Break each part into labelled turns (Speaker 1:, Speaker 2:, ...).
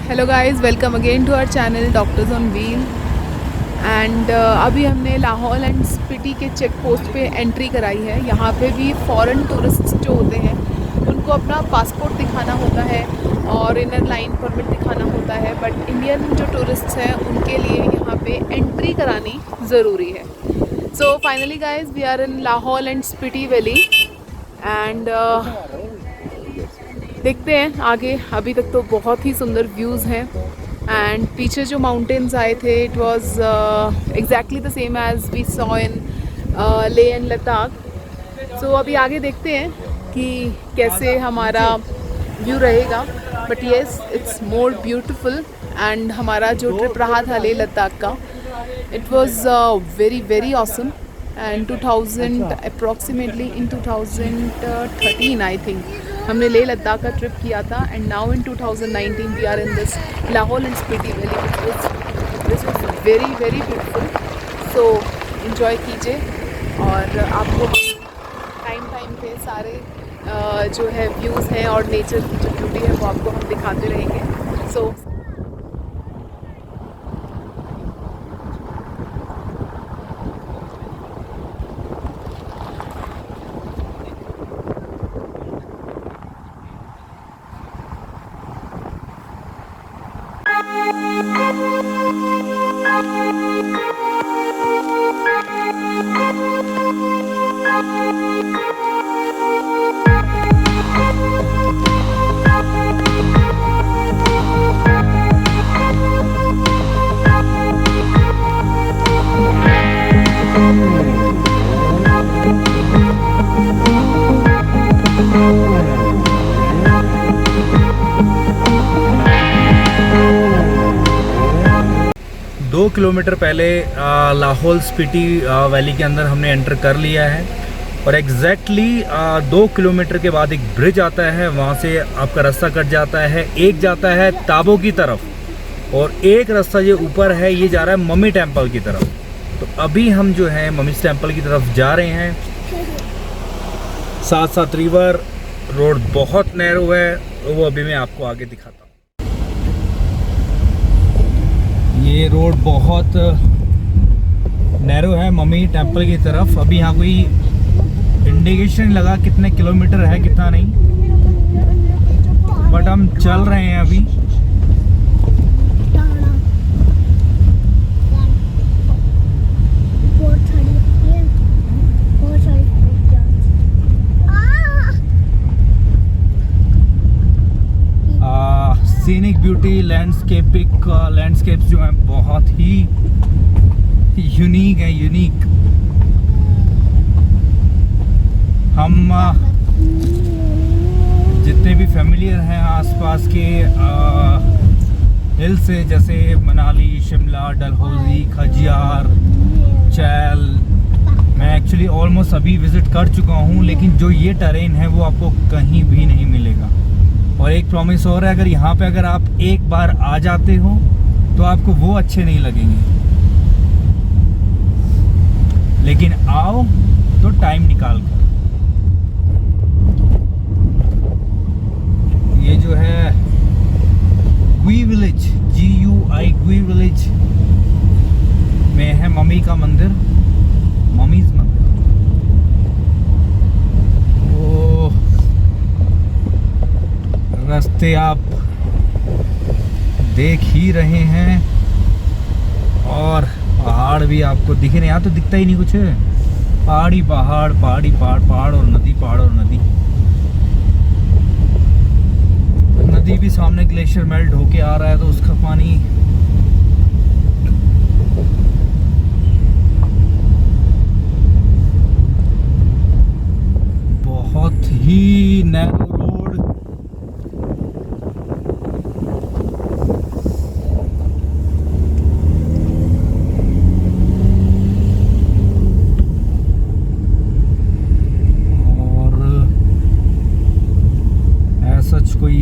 Speaker 1: Hello guys, welcome again to our channel doctors on wheel. And अभी हमने Lahaul and Spiti के check post पे entry कराई है। यहाँ पे भी फॉरेन टूरिस्ट जो होते हैं उनको अपना पासपोर्ट दिखाना होता है और इनर लाइन परमिट दिखाना होता है, बट इंडियन जो टूरिस्ट्स हैं उनके लिए यहाँ पे एंट्री करानी ज़रूरी है। So finally guys, we are in Lahaul and Spiti valley and देखते हैं आगे। अभी तक तो बहुत ही सुंदर व्यूज़ हैं एंड पीछे जो माउंटेन्स आए थे it was exactly the same as we saw in Leh and Ladakh. सो अभी आगे देखते हैं कि कैसे हमारा व्यू रहेगा, but yes it's more beautiful. And हमारा जो ट्रिप रहा था ले लद्दाख का, it was very very awesome. And 2000 approximately in 2013 I think हमने ले लद्दाख का ट्रिप किया था। And now in 2019 we are in this Lahaul and Spiti valley which is very very beautiful. So enjoy कीजिए और आपको टाइम पे सारे जो है व्यूज़ हैं और नेचर की जो ब्यूटी है वो आपको हम दिखाते रहेंगे। सो
Speaker 2: दो किलोमीटर पहले लाहौल स्पीति वैली के अंदर हमने एंटर कर लिया है और एग्जैक्टली 2 किलोमीटर के बाद एक ब्रिज आता है, वहाँ से आपका रास्ता कट जाता है। एक जाता है ताबो की तरफ और एक रास्ता जो ऊपर है ये जा रहा है मम्मी टेम्पल की तरफ। तो अभी हम जो है मम्मी टेम्पल की तरफ जा रहे हैं। साथ साथ रिवर रोड बहुत नैरो है, वो अभी मैं आपको आगे दिखाता हूँ। ये रोड बहुत नैरो है मम्मी टेम्पल की तरफ। अभी यहाँ कोई इंडिकेशन लगा कितने किलोमीटर है कितना नहीं, बट हम चल रहे हैं अभी। सीनिक ब्यूटी लैंडस्केप्स जो हैं बहुत ही यूनिक है, यूनिक। हम जितने भी फैमिलियर हैं आसपास के हिल से, जैसे मनाली, शिमला, डलहौजी, खजियार, चैल, मैं एक्चुअली ऑलमोस्ट अभी विज़िट कर चुका हूँ, लेकिन जो ये टेरेन है वो आपको कहीं भी नहीं मिलेगा। और एक प्रॉमिस और है, अगर आप एक बार आ जाते हो तो आपको वो अच्छे नहीं लगेंगे, लेकिन आओ तो टाइम निकाल कर। ये जो है गुई विलेज, GUI गुई विलेज में है मम्मी का मंदिर, मम्मीज मंदिर। रास्ते आप देख ही रहे हैं और पहाड़ भी आपको दिख रहे हैं। यहाँ तो दिखता ही नहीं कुछ, पहाड़ी पहाड़, पहाड़ी पहाड़, पहाड़ और नदी, पहाड़ और नदी। नदी भी सामने ग्लेशियर मेल्ट होके आ रहा है तो उसका पानी बहुत ही नैरो रोड। कोई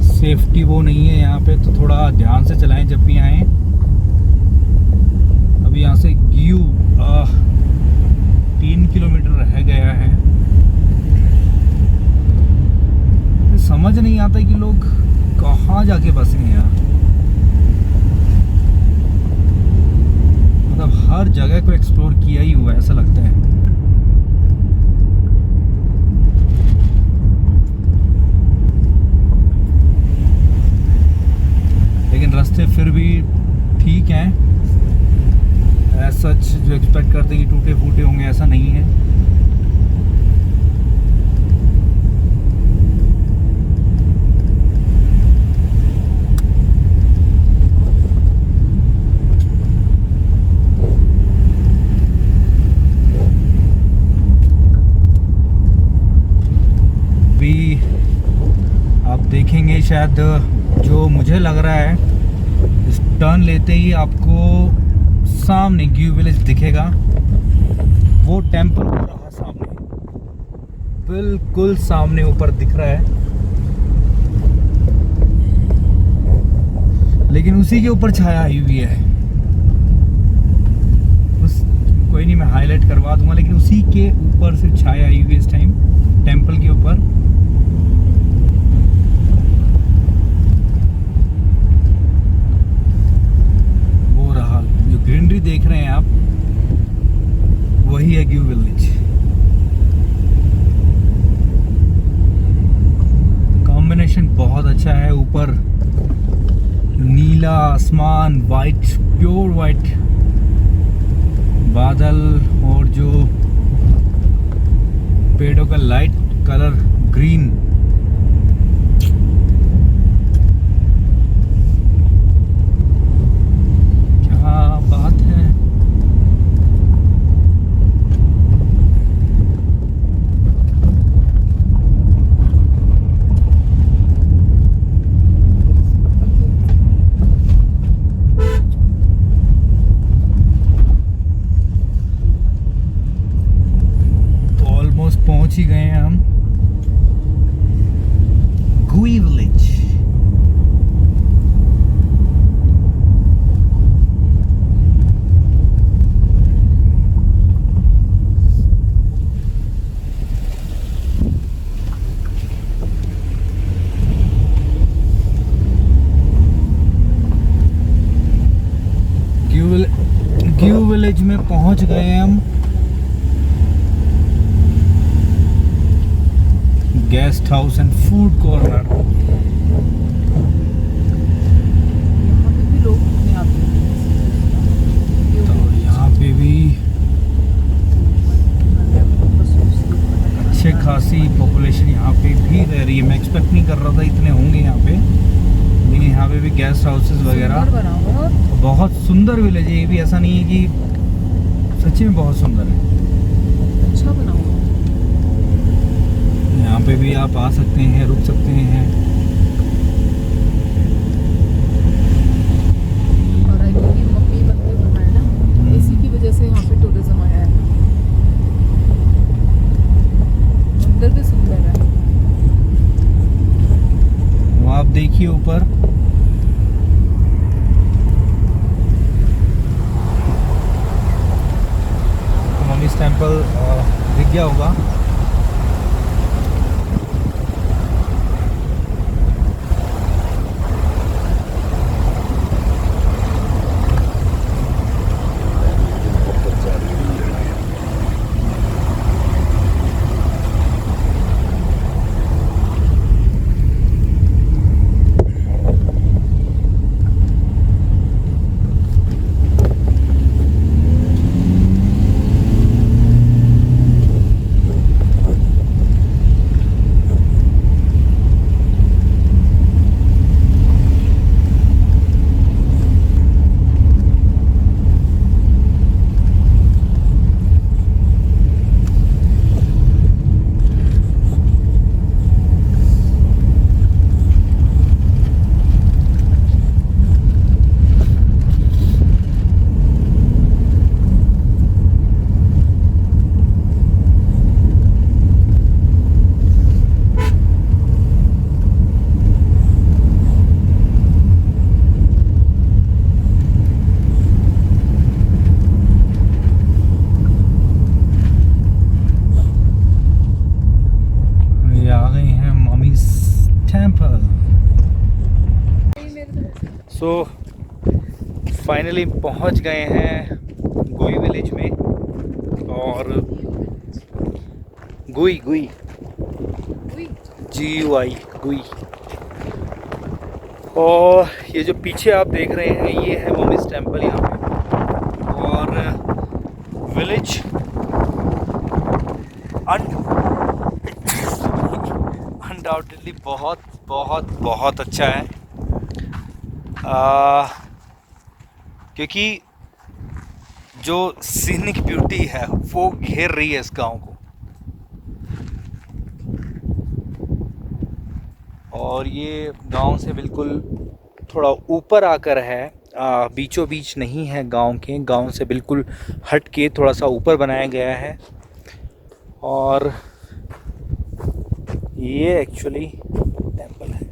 Speaker 2: सेफ्टी वो नहीं है यहाँ पे, तो थोड़ा ध्यान से चलाएं जब भी आएँ। अभी यहाँ से गियू 3 किलोमीटर रह गया है। समझ नहीं आता कि लोग कहाँ जाके बसे हैं यार। मतलब हर जगह को एक्सप्लोर किया ही हुआ है ऐसा लगता है। लेकिन रास्ते फिर भी ठीक हैं, एज सच जो एक्सपेक्ट करते कि टूटे फूटे होंगे ऐसा नहीं है। भी आप देखेंगे शायद, जो मुझे लग रहा है इस टर्न लेते ही आपको सामने ग्यू विलेज दिखेगा। वो टेंपल हो रहा सामने, बिल्कुल सामने ऊपर दिख रहा है। लेकिन उसी के ऊपर छाया आई हुई है। उस कोई नहीं, मैं हाईलाइट करवा दूंगा, लेकिन उसी के ऊपर सिर्फ छाया आई हुई है इस टाइम टेंपल के ऊपर। ग्रीनरी देख रहे हैं आप, वही है ग्यू विलेज। कॉम्बिनेशन बहुत अच्छा है। ऊपर नीला आसमान, वाइट, प्योर वाइट बादल, और जो पेड़ों का लाइट कलर ग्रीन। बात है। तो ऑलमोस्ट पहुंच ही गए हैं हम गुई विलेज। ग्यू विलेज में पहुंच गए हैं हम। Guest house and food corner. तो यहाँ पे भी अच्छे खासी पॉपुलेशन यहाँ पे भी रह रही है। मैं एक्सपेक्ट नहीं कर रहा था इतने होंगे यहाँ पे, लेकिन यहाँ पे भी गेस्ट हाउसेस वगैरह। बहुत सुंदर विलेज है ये भी, ऐसा नहीं है कि, सच्ची में बहुत सुंदर है।
Speaker 1: अच्छा बना हुआ।
Speaker 2: यहाँ पे भी आप आ सकते हैं, रुक सकते हैं।
Speaker 1: और आई थिंक ये मम्मी मंदिर बना है ना, इसी की वजह से यहाँ पे टूरिज्म आया है। मंदिर भी सुंदर है।
Speaker 2: वो आप देखिए ऊपर, मम्मीज टेम्पल दिख गया होगा। सो फाइनली पहुंच गए हैं गुई विलेज में। और गुई गुई GUI गुई। और ये जो पीछे आप देख रहे हैं ये है मम्मीज टेम्पल यहाँ पे। और विलेज अनडाउटेडली बहुत बहुत बहुत अच्छा है, क्योंकि जो सीनिक ब्यूटी है वो घेर रही है इस गांव को। और ये गांव से बिल्कुल थोड़ा ऊपर आकर है, बीचों बीच नहीं है गांव के, गांव से बिल्कुल हट के थोड़ा सा ऊपर बनाया गया है। और ये एक्चुअली टेंपल है।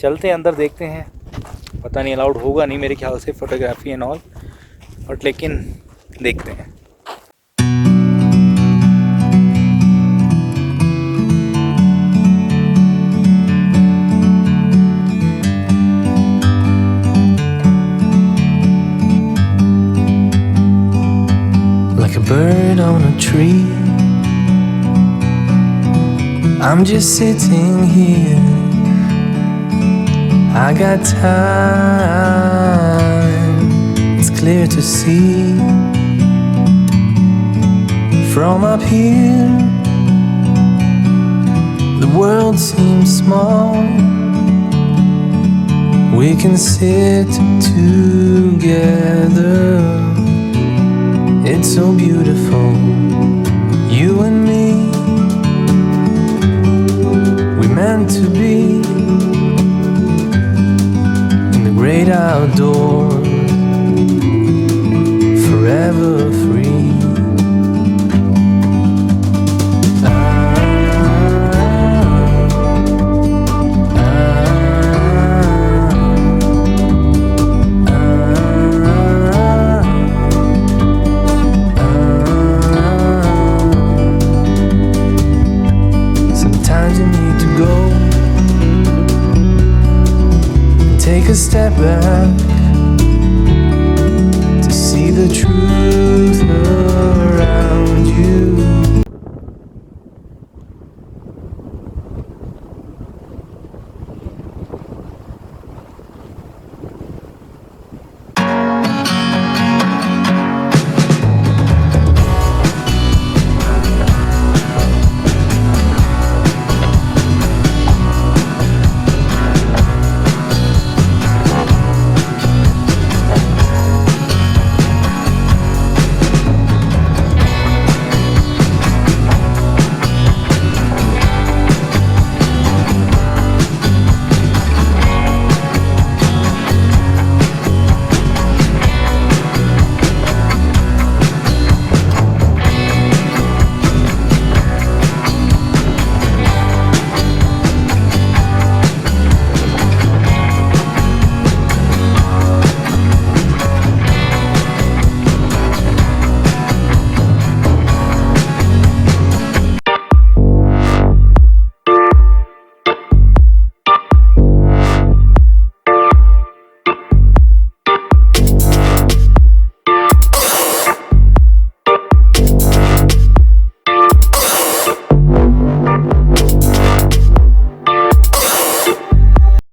Speaker 2: चलते हैं अंदर, देखते हैं। पता नहीं अलाउड होगा नहीं मेरे ख्याल से फोटोग्राफी एंड ऑल, बट लेकिन देखते हैं।
Speaker 3: Like a bird on a tree, I'm just sitting here. I got time, it's clear to see. From up here, the world seems small. We can sit together. It's so beautiful, you and me. We meant to be in the great outdoors, forever free. Take a step back to see the truth.